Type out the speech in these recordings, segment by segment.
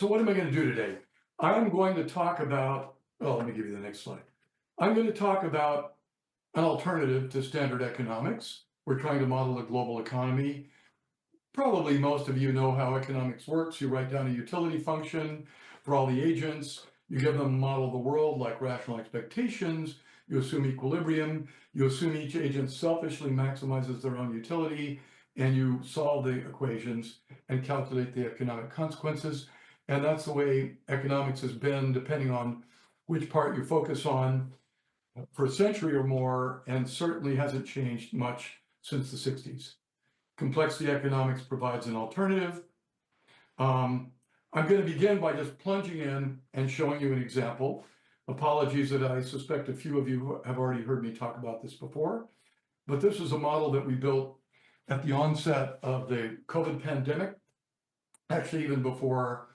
So what am I going to do today? I'm going to talk about, well, let me give you the next slide. I'm going to talk about an alternative to standard economics. We're trying to model a global economy. Probably most of you know how economics works. You write down a utility function for all the agents. You give them a model of the world like rational expectations. You assume equilibrium. You assume each agent selfishly maximizes their own utility, and you solve the equations and calculate the economic consequences. And that's the way economics has been, depending on which part you focus on, for a century or more, and certainly hasn't changed much since the 60s. Complexity economics provides an alternative. Um, I'm going to begin by just plunging in and showing you an example. Apologies that I suspect a few of you have already heard me talk about this before, but this is a model that we built at the onset of the COVID pandemic. Actually, even before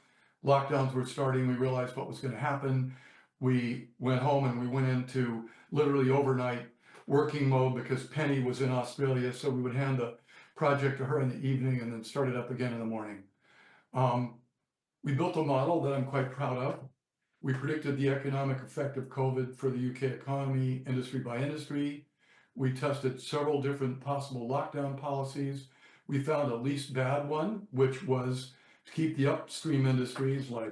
lockdowns were starting, we realized what was going to happen. We went home and we went into literally overnight working mode because Penny was in Australia. So we would hand the project to her in the evening and then start it up again in the morning. We built a model that I'm quite proud of. We predicted the economic effect of COVID for the UK economy, industry by industry. We tested several different possible lockdown policies. We found a least bad one, which was to keep the upstream industries like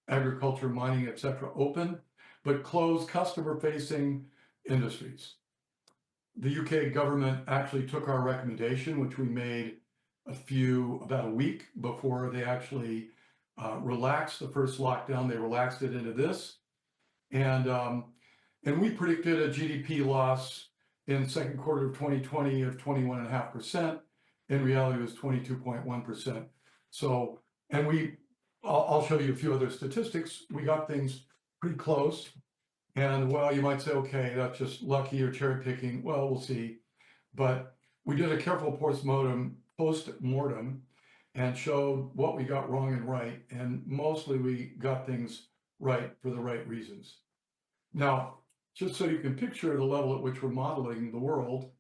agriculture, mining, et cetera, open, but close customer-facing industries. The UK government actually took our recommendation, which we made about a week before they actually relaxed the first lockdown. They relaxed it into this. And we predicted a GDP loss in the second quarter of 2020 of 21.5%. In reality, it was 22.1%. So, and I'll show you a few other statistics. We got things pretty close. And well, you might say, okay, that's just lucky or cherry picking. Well, we'll see. But we did a careful post-mortem and showed what we got wrong and right. And mostly we got things right for the right reasons. Now, just so you can picture the level at which we're modeling the world,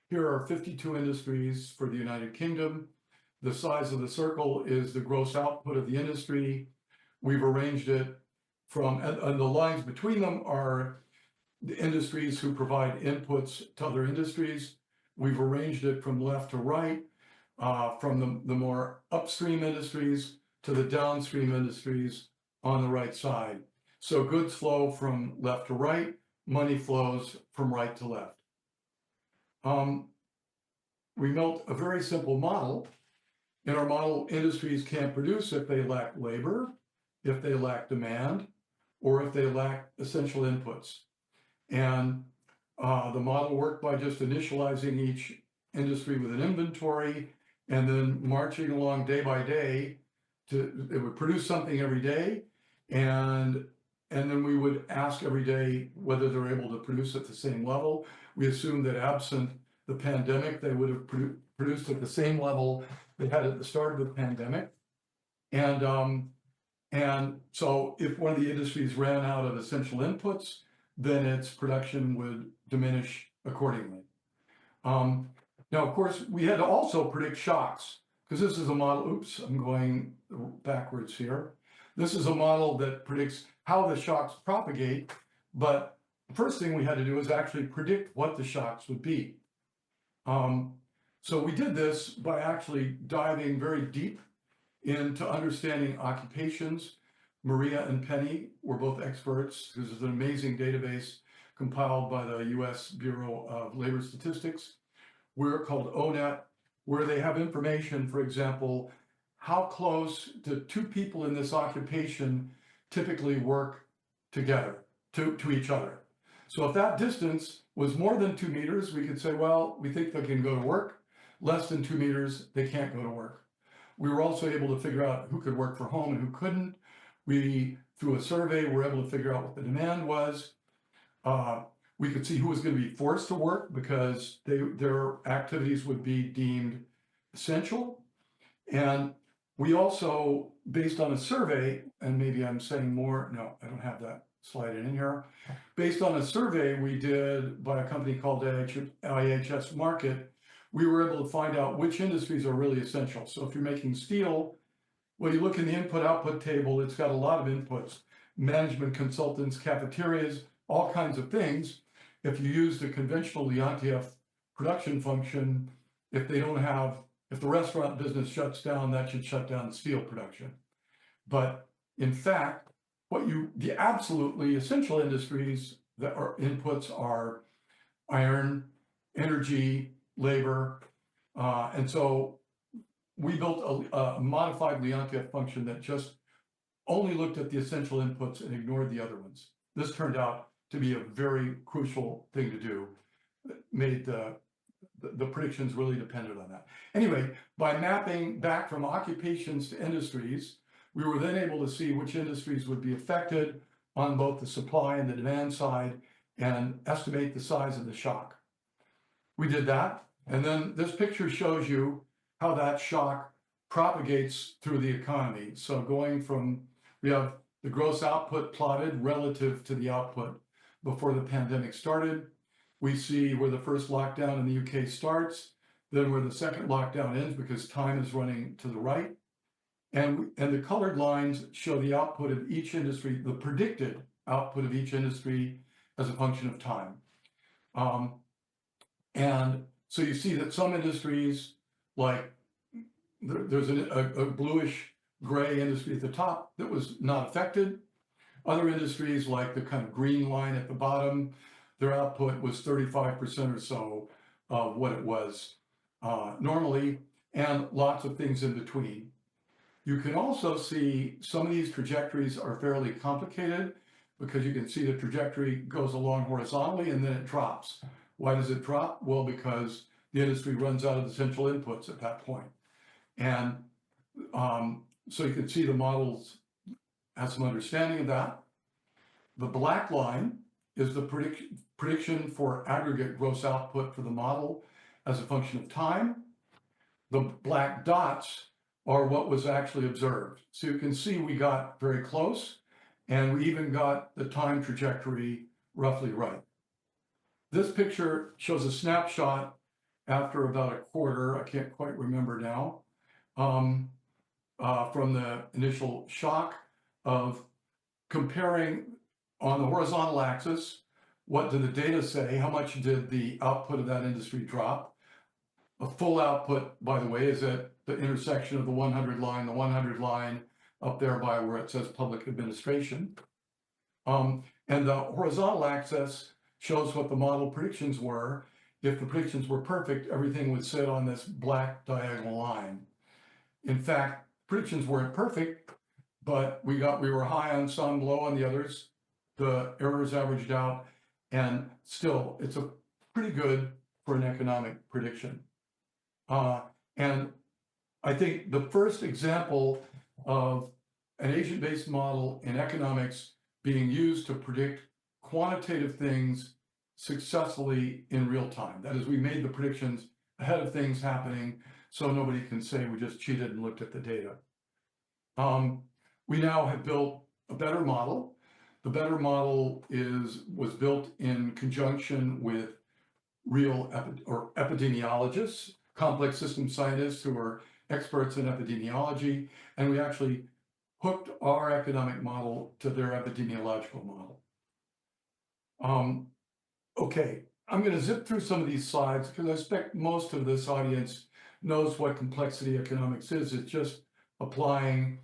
here are 52 industries for the United Kingdom. The size of the circle is the gross output of the industry. We've arranged it and the lines between them are the industries who provide inputs to other industries. We've arranged it from left to right, from the more upstream industries to the downstream industries on the right side. So goods flow from left to right, money flows from right to left. We built a very simple model. In our model, industries can't produce if they lack labor, if they lack demand, or if they lack essential inputs. And the model worked by just initializing each industry with an inventory and then marching along day by day. It would produce something every day, and then we would ask every day whether they're able to produce at the same level. We assumed that absent the pandemic, they would have produced at the same level they had at the start of the pandemic. And so if one of the industries ran out of essential inputs, then its production would diminish accordingly. Now, of course, we had to also predict shocks, because this is a model, oops, I'm going backwards here. This is a model that predicts how the shocks propagate, but the first thing we had to do is actually predict what the shocks would be. So we did this by actually diving very deep into understanding occupations. Maria and Penny were both experts. This is an amazing database compiled by the US Bureau of Labor Statistics. We're called ONET, where they have information, for example, how close do two people in this occupation typically work together to each other. So if that distance was more than 2 meters, we could say, well, we think they can go to work. Less than 2 meters, they can't go to work. We were also able to figure out who could work from home and who couldn't. We, through a survey, were able to figure out what the demand was. We could see who was going to be forced to work because their activities would be deemed essential. And we also, based on a survey, and maybe I'm saying more, no, I don't have that slide in here. Based on a survey we did by a company called IHS Market, we were able to find out which industries are really essential. So if you're making steel, Well, you look in the input-output table, it's got a lot of inputs, management consultants, cafeterias, all kinds of things. If you use the conventional Leontief production function, if the restaurant business shuts down, that should shut down the steel production. But in fact, the absolutely essential industries that are inputs are iron, energy, labor. And so we built a modified Leontief function that just only looked at the essential inputs and ignored the other ones. This turned out to be a very crucial thing to do. It made the predictions really depended on that. Anyway, by mapping back from occupations to industries, we were then able to see which industries would be affected on both the supply and the demand side and estimate the size of the shock. We did that. And then this picture shows you how that shock propagates through the economy. So we have the gross output plotted relative to the output before the pandemic started. We see where the first lockdown in the UK starts, then where the second lockdown ends because time is running to the right. And the colored lines show the output of each industry, the predicted output of each industry as a function of time. And so you see that some industries, like there's a bluish gray industry at the top that was not affected. Other industries, like the kind of green line at the bottom, their output was 35% or so of what it was normally, and lots of things in between. You can also see some of these trajectories are fairly complicated because you can see the trajectory goes along horizontally and then it drops. Why does it drop? Well, because the industry runs out of essential inputs at that point. And so you can see the models have some understanding of that. The black line is the prediction for aggregate gross output for the model as a function of time. The black dots are what was actually observed. So you can see we got very close, and we even got the time trajectory roughly right. This picture shows a snapshot after about a quarter, I can't quite remember now, from the initial shock of comparing on the horizontal axis, what did the data say? How much did the output of that industry drop? A full output, by the way, is at the intersection of the 100 line up there by where it says public administration. And the horizontal axis shows what the model predictions were. If the predictions were perfect, everything would sit on this black diagonal line. In fact, predictions weren't perfect, but we were high on some, low on the others. The errors averaged out, and still, it's a pretty good for an economic prediction. And I think the first example of an agent-based model in economics being used to predict quantitative things successfully in real time. That is, we made the predictions ahead of things happening, so nobody can say we just cheated and looked at the data. We now have built a better model. The better model was built in conjunction with real epidemiologists, complex system scientists who are experts in epidemiology, and we actually hooked our economic model to their epidemiological model. Okay, I'm going to zip through some of these slides because I expect most of this audience knows what complexity economics is. It's just applying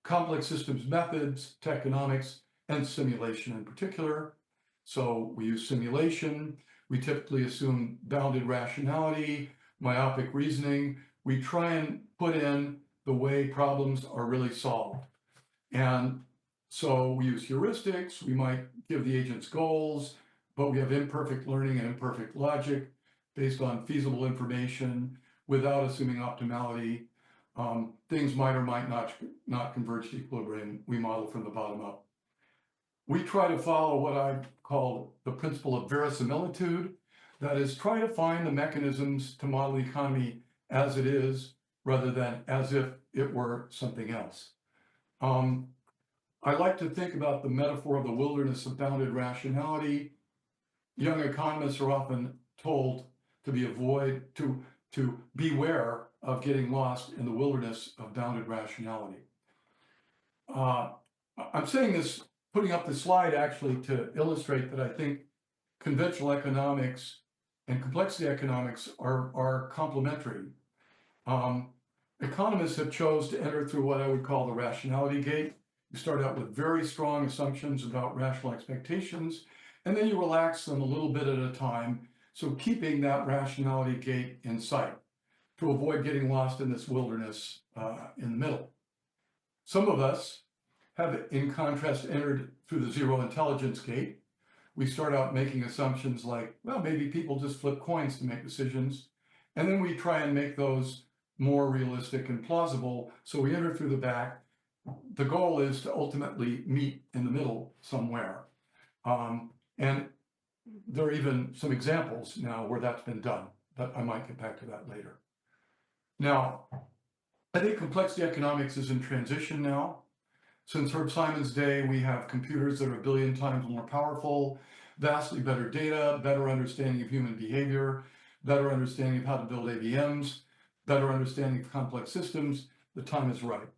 complex systems methods to economics and simulation in particular. So we use simulation. We typically assume bounded rationality, myopic reasoning. We try and put in the way problems are really solved. And so we use heuristics. We might give the agents goals, but we have imperfect learning and imperfect logic based on feasible information without assuming optimality. Things might or might not converge to equilibrium. We model from the bottom up. We try to follow what I've called the principle of verisimilitude. That is, try to find the mechanisms to model the economy as it is, rather than as if it were something else. I like to think about the metaphor of the wilderness of bounded rationality. Young economists are often told to beware of getting lost in the wilderness of bounded rationality. I'm saying this, putting up the slide actually to illustrate that I think conventional economics and complexity economics are complementary. Economists have chose to enter through what I would call the rationality gate. You start out with very strong assumptions about rational expectations, and then you relax them a little bit at a time, so keeping that rationality gate in sight to avoid getting lost in this wilderness in the middle. Some of us have, in contrast, entered through the zero intelligence gate. We start out making assumptions like, well, maybe people just flip coins to make decisions. And then we try and make those more realistic and plausible. So we enter through the back. The goal is to ultimately meet in the middle somewhere. And there are even some examples now where that's been done, but I might get back to that later. Now, I think complexity economics is in transition now. Since Herb Simon's day, we have computers that are 1 billion times more powerful, vastly better data, better understanding of human behavior, better understanding of how to build AVMs, better understanding of complex systems. The time is right.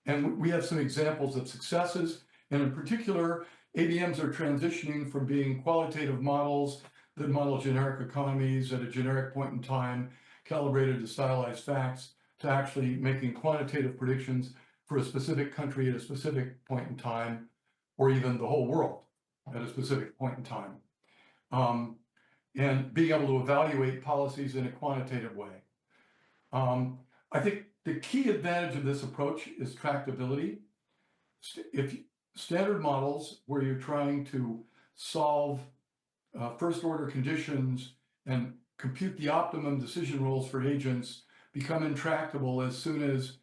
And we have some examples of successes. And in particular, AVMs are transitioning from being qualitative models that model generic economies at a generic point in time, calibrated to stylized facts, to actually making quantitative predictions for a specific country at a specific point in time, or even the whole world at a specific point in time. And being able to evaluate policies in a quantitative way. I think the key advantage of this approach is tractability. If standard models where you're trying to solve first order conditions and compute the optimum decision rules for agents become intractable as soon as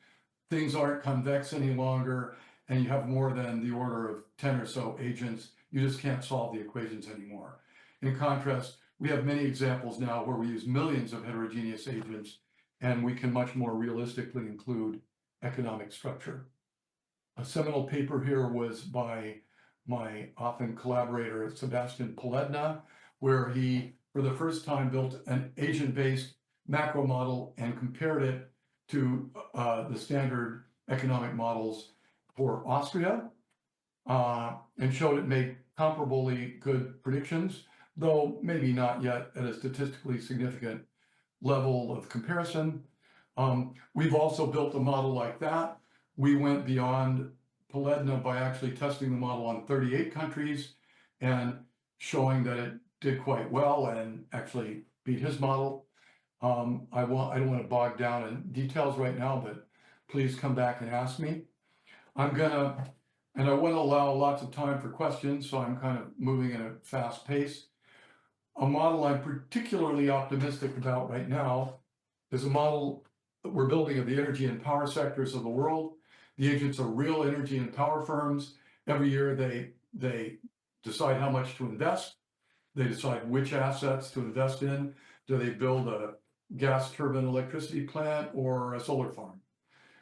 things aren't convex any longer and you have more than the order of 10 or so agents, you just can't solve the equations anymore. In contrast, we have many examples now where we use millions of heterogeneous agents and we can much more realistically include economic structure. A seminal paper here was by my often collaborator, Sebastian Poledna, where he, for the first time, built an agent-based macro model and compared it to the standard economic models for Austria, and showed it made comparably good predictions, though maybe not yet at a statistically significant level of comparison. We've also built a model like that. We went beyond Poledna by actually testing the model on 38 countries and showing that it did quite well and actually beat his model. I don't want to bog down in details right now, but please come back and ask me. I want to allow lots of time for questions, so I'm kind of moving at a fast pace. A model I'm particularly optimistic about right now is a model that we're building of the energy and power sectors of the world. The agents are real energy and power firms. Every year they decide how much to invest. They decide which assets to invest in. Do they build a gas turbine electricity plant or a solar farm?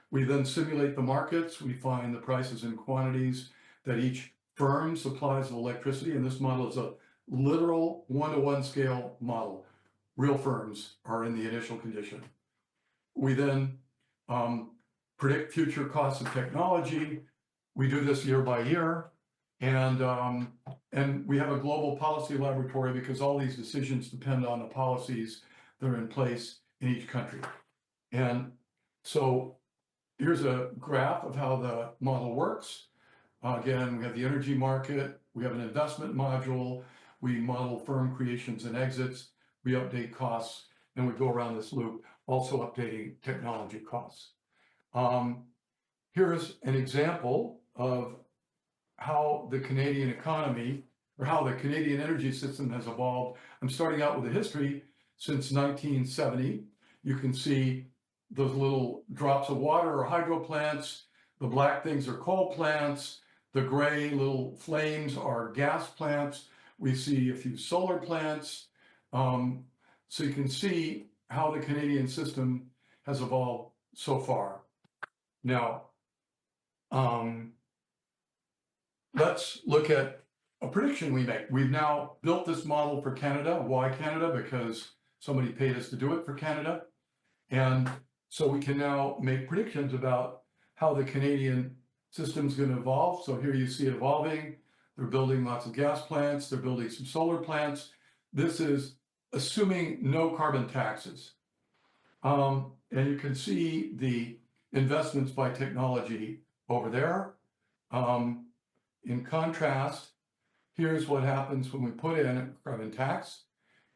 We then simulate the markets. We find the prices and quantities that each firm supplies of electricity. And this model is a literal one-to-one scale model. Real firms are in the initial condition. We then predict future costs of technology. We do this year by year. And we have a global policy laboratory because all these decisions depend on the policies that are in place in each country. And so here's a graph of how the model works. Again, we have the energy market, we have an investment module, we model firm creations and exits, we update costs, and we go around this loop, also updating technology costs. Here's an example of how the Canadian economy, or how the Canadian energy system has evolved. I'm starting out with a history since 1970. You can see those little drops of water are hydro plants. The black things are coal plants. The gray little flames are gas plants. We see a few solar plants. So you can see how the Canadian system has evolved so far. Now, let's look at a prediction we make. We've now built this model for Canada. Why Canada? Because somebody paid us to do it for Canada. And So we can now make predictions about how the Canadian system's going to evolve. So here you see it evolving. They're building lots of gas plants. They're building some solar plants. This is assuming no carbon taxes. And you can see the investments by technology over there. In contrast, here's what happens when we put in a carbon tax,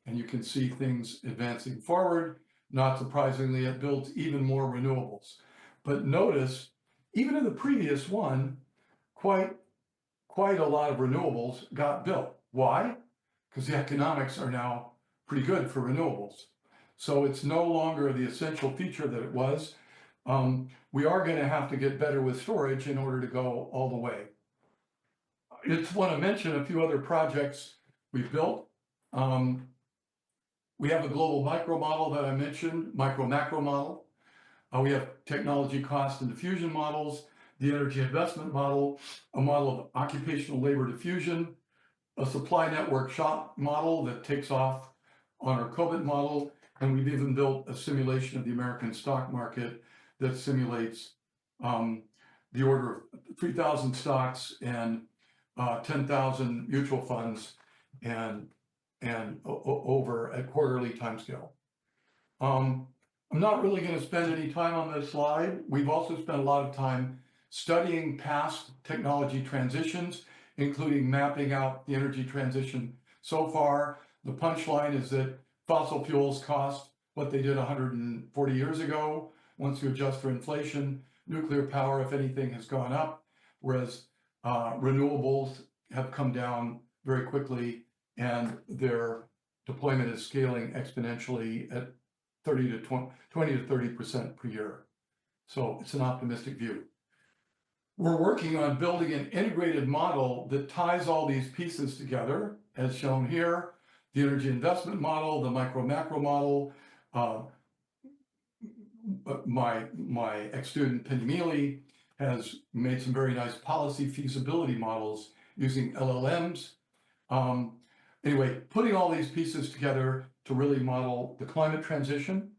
and you can see things advancing forward. Not surprisingly, it builds even more renewables. But notice, even in the previous one, quite a lot of renewables got built. Why? Because the economics are now pretty good for renewables. So it's no longer the essential feature that it was. We are going to have to get better with storage in order to go all the way. I just want to mention a few other projects we've built. We have a global micro model that I mentioned, micro macro model. We have technology cost and diffusion models, the energy investment model, a model of occupational labor diffusion, a supply network shock model that takes off on our COVID model, and we've even built a simulation of the American stock market that simulates the order of 3,000 stocks and 10,000 mutual funds and over a quarterly timescale. I'm not really going to spend any time on this slide. We've also spent a lot of time studying past technology transitions, including mapping out the energy transition so far. The punchline is that fossil fuels cost what they did 140 years ago. Once you adjust for inflation, nuclear power, if anything, has gone up, whereas renewables have come down very quickly, and their deployment is scaling exponentially at 20 to 30% per year. So it's an optimistic view. We're working on building an integrated model that ties all these pieces together, as shown here, the energy investment model, the micro macro model. My ex-student Penny Mealy has made some very nice policy feasibility models using LLMs. Anyway, putting all these pieces together to really model the climate transition.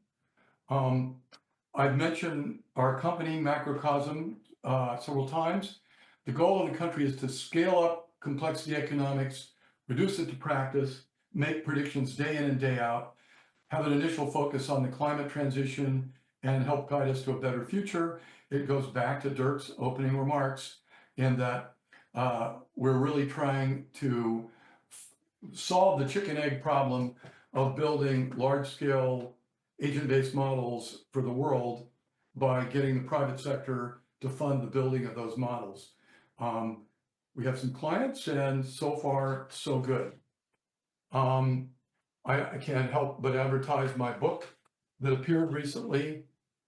I've mentioned our company, Macrocosm, several times. The goal of the country is to scale up complexity economics, reduce it to practice, make predictions day in and day out, have an initial focus on the climate transition, and help guide us to a better future. It goes back to Dirk's opening remarks in that we're really trying to solve the chicken egg problem of building large-scale agent-based models for the world by getting the private sector to fund the building of those models. We have some clients, and so far, so good. I can't help but advertise my book that appeared recently.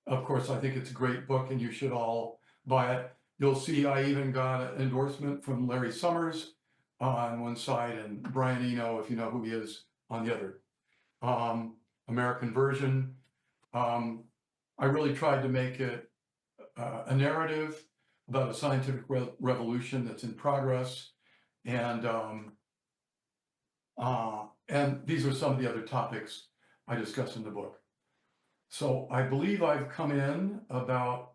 Of course, I think it's a great book, and you should all buy it. You'll see I even got an endorsement from Larry Summers on one side and Brian Eno, if you know who he is, on the other. American version. I really tried to make it a narrative about a scientific revolution that's in progress, and these are some of the other topics I discuss in the book. So I believe I've come in about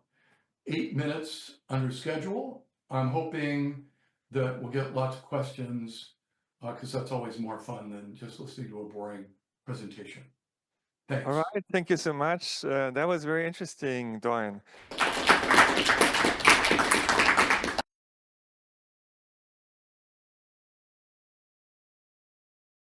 8 minutes under schedule. I'm hoping that we'll get lots of questions, because that's always more fun than just listening to a boring presentation. Thanks. All right, thank you so much. That was very interesting, Doyne.